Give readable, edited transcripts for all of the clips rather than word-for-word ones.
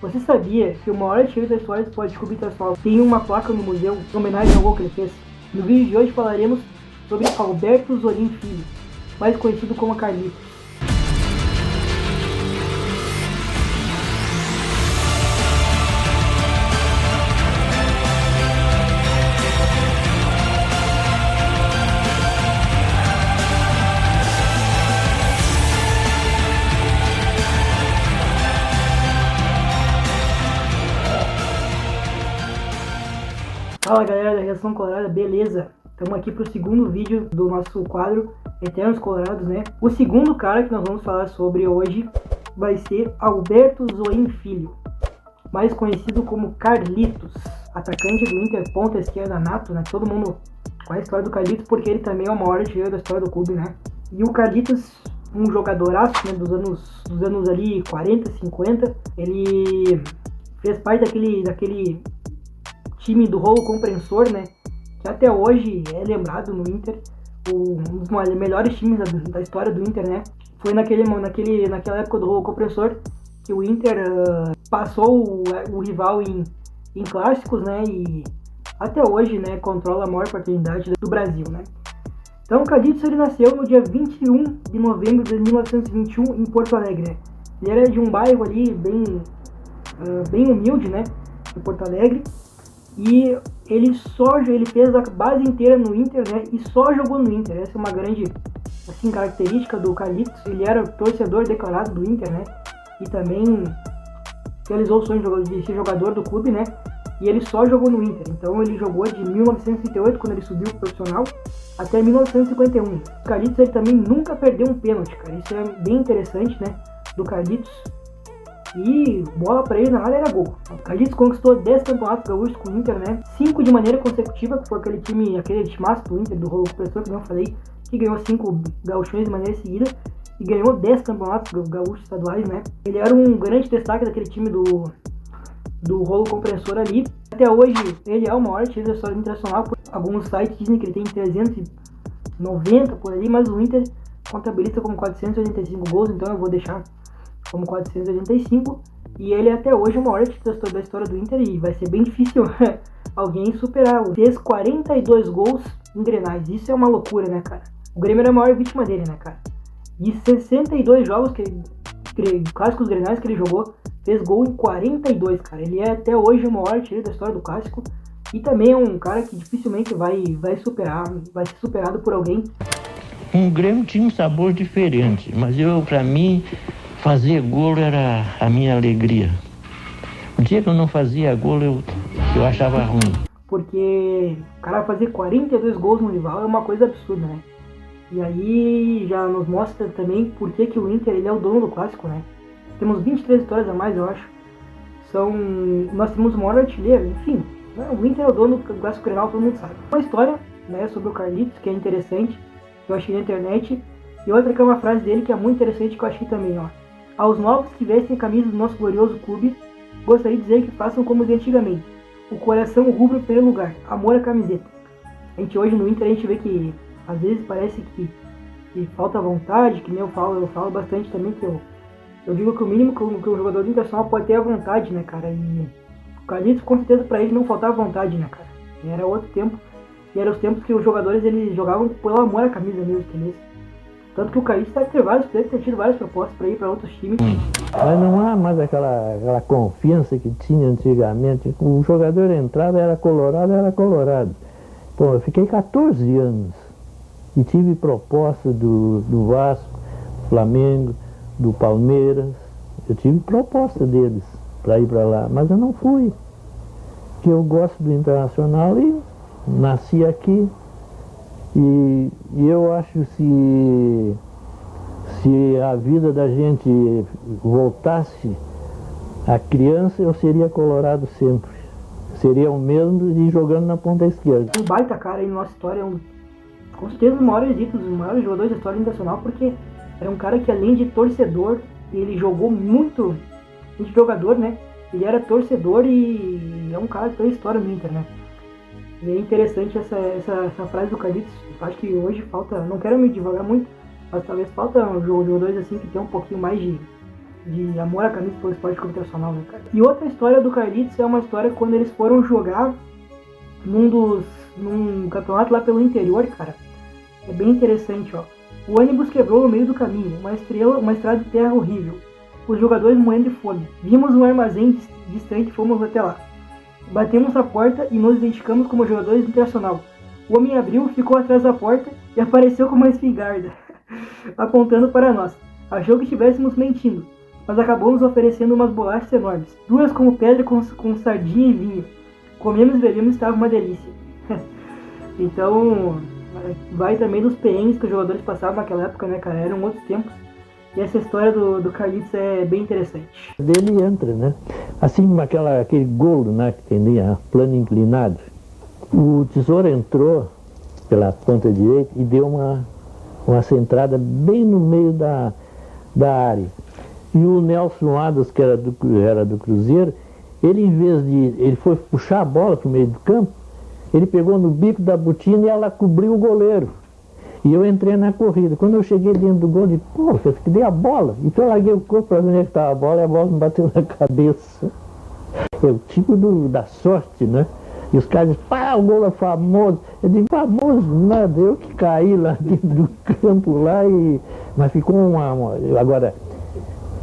Você sabia que o maior artilheiro da história do Esporte Clube Internacional tem uma placa no museu em homenagem ao gol que ele fez? No vídeo de hoje falaremos sobre Alberto Zorin Filho, mais conhecido como Carlitos. Fala galera da Reação Colorada, beleza? Estamos aqui para o segundo vídeo do nosso quadro Eternos Colorados, né? O segundo cara que nós vamos falar sobre hoje vai ser Alberto Zorin Filho, mais conhecido como Carlitos, atacante do Inter, ponta esquerda nato, né? Todo mundo conhece a história do Carlitos porque ele também é o maior artilheiro da história do clube, né? E o Carlitos, um jogadoraço, né, dos anos ali 40, 50, ele fez parte daquele time do rolo compressor, né, que até hoje é lembrado no Inter, um dos melhores times da história do Inter, né. Foi naquela época do rolo compressor que o Inter passou o rival em clássicos, né, e até hoje, né, controla a maior paternidade do Brasil, né. Então o Carlitos, ele nasceu no dia 21 de novembro de 1921 em Porto Alegre, né. Ele era de um bairro ali bem humilde, né, em Porto Alegre. E ele fez a base inteira no Inter, né, e só jogou no Inter. Essa é uma grande característica do Carlitos. Ele era torcedor declarado do Inter, né, e também realizou o sonho de ser jogador do clube, né, e ele só jogou no Inter. Então ele jogou de 1938, quando ele subiu pro profissional, até 1951. O Carlitos, ele também nunca perdeu um pênalti, cara. Isso é bem interessante, né, do Carlitos. E bola pra ele na área era gol. O Carlitos conquistou 10 campeonatos gaúchos com o Inter, né? 5 de maneira consecutiva, que foi aquele timaço do Inter, do rolo compressor, que eu falei, que ganhou 5 gauchões de maneira seguida e ganhou 10 campeonatos gaúchos estaduais, né? Ele era um grande destaque daquele time do rolo compressor ali. Até hoje, ele é o maior artilheiro da história internacional. Alguns sites dizem que ele tem 390 por ali, mas o Inter contabiliza como 485 gols, então eu vou deixar como 485, e ele é até hoje o maior artilheiro da história do Inter, e vai ser bem difícil alguém superá-lo. Fez 42 gols em Grenais, isso é uma loucura, né, cara? O Grêmio era a maior vítima dele, né, cara? E 62 jogos, clássicos Grenais que ele jogou, fez gol em 42, cara. Ele é até hoje o maior artilheiro da história do clássico, e também é um cara que dificilmente vai ser superado por alguém. O Grêmio tinha um sabor diferente, mas pra mim, fazer golo era a minha alegria. O dia que eu não fazia golo, eu achava ruim. Porque o cara fazer 42 gols no rival é uma coisa absurda, né? E aí já nos mostra também por que o Inter, ele é o dono do clássico, né? Temos 23 vitórias a mais, eu acho. Nós temos o maior artilheiro, enfim. Né? O Inter é o dono do clássico Grenal, todo mundo sabe. Uma história, né, sobre o Carlitos, que é interessante, que eu achei na internet. E outra que é uma frase dele que é muito interessante, que eu achei também, ó. Aos novos que vestem a camisa do nosso glorioso clube, gostaria de dizer que façam como de antigamente. O coração rubro em primeiro lugar, amor à camiseta. A gente hoje no Inter, a gente vê que às vezes parece que falta vontade, que nem eu falo bastante também, que eu digo que o mínimo que o jogador do Internacional pode ter é a vontade, né, cara? E o Carlitos, com certeza, pra ele não faltava vontade, né, cara? Era outro tempo, e eram os tempos que os jogadores, eles jogavam pelo amor à camisa mesmo, entendeu? Tanto que o Carlitos deve ter tido várias propostas para ir para outros times. Mas não há mais aquela confiança que tinha antigamente. O jogador entrava, era colorado. Pô, eu fiquei 14 anos e tive proposta do Vasco, do Flamengo, do Palmeiras. Eu tive proposta deles para ir para lá, mas eu não fui. Porque eu gosto do Internacional e nasci aqui. E eu acho se a vida da gente voltasse a criança, eu seria colorado sempre. Seria o mesmo de jogando na ponta esquerda. Um baita cara aí na nossa história, com certeza um dos maiores ídolos, um dos maiores jogadores da história internacional, porque era um cara que, além de torcedor, ele jogou muito de jogador, né? Ele era torcedor e é um cara que tem história no Inter, né? E é interessante essa frase do Carlitos. Acho que hoje falta, não quero me devagar muito, mas talvez falta jogadores assim que tem um pouquinho mais de amor à camisa pelo Esporte Clube Internacional, né, cara? E outra história do Carlitos é uma história quando eles foram jogar num campeonato lá pelo interior, cara. É bem interessante, ó. O ônibus quebrou no meio do caminho, uma estrada de terra horrível. Os jogadores morrendo de fome. Vimos um armazém distante e fomos até lá. Batemos a porta e nos identificamos como jogadores do Internacional. O homem abriu, ficou atrás da porta e apareceu com uma espingarda, apontando para nós. Achou que estivéssemos mentindo, mas acabou nos oferecendo umas bolachas enormes, duras como pedra com sardinha e vinho. Comemos e bebemos e estava uma delícia. Então, vai também dos perrengues que os jogadores passavam naquela época, né, cara? Eram outros tempos. E essa história do Carlitos é bem interessante. Ele entra, né? Assim como aquele golo, né, que tem plano inclinado. O Tesouro entrou pela ponta direita e deu uma centrada bem no meio da área. E o Nelson Adams, que era do Cruzeiro, ele foi puxar a bola para o meio do campo, ele pegou no bico da botina e ela cobriu o goleiro. E eu entrei na corrida. Quando eu cheguei dentro do gol, eu disse, pô, eu dei a bola. Então eu larguei o corpo para ver onde estava a bola e a bola me bateu na cabeça. É o tipo da sorte, né? E os caras dizem, pá, o gol é famoso. Eu digo, famoso nada, eu que caí lá dentro do campo lá mas ficou Agora,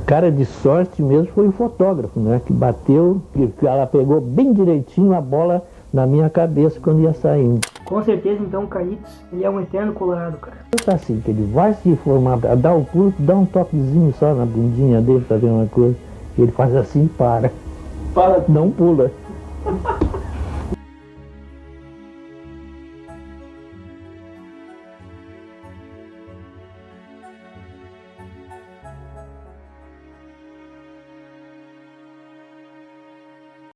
cara de sorte mesmo foi o fotógrafo, né? Que bateu, ela pegou bem direitinho a bola na minha cabeça quando ia saindo. Com certeza, então, o Carlitos, ele é um eterno colorado, cara. Tá assim, que ele vai se formar, dá o pulo, dá um toquezinho só na bundinha dele pra ver uma coisa. Ele faz assim e para. Não pula.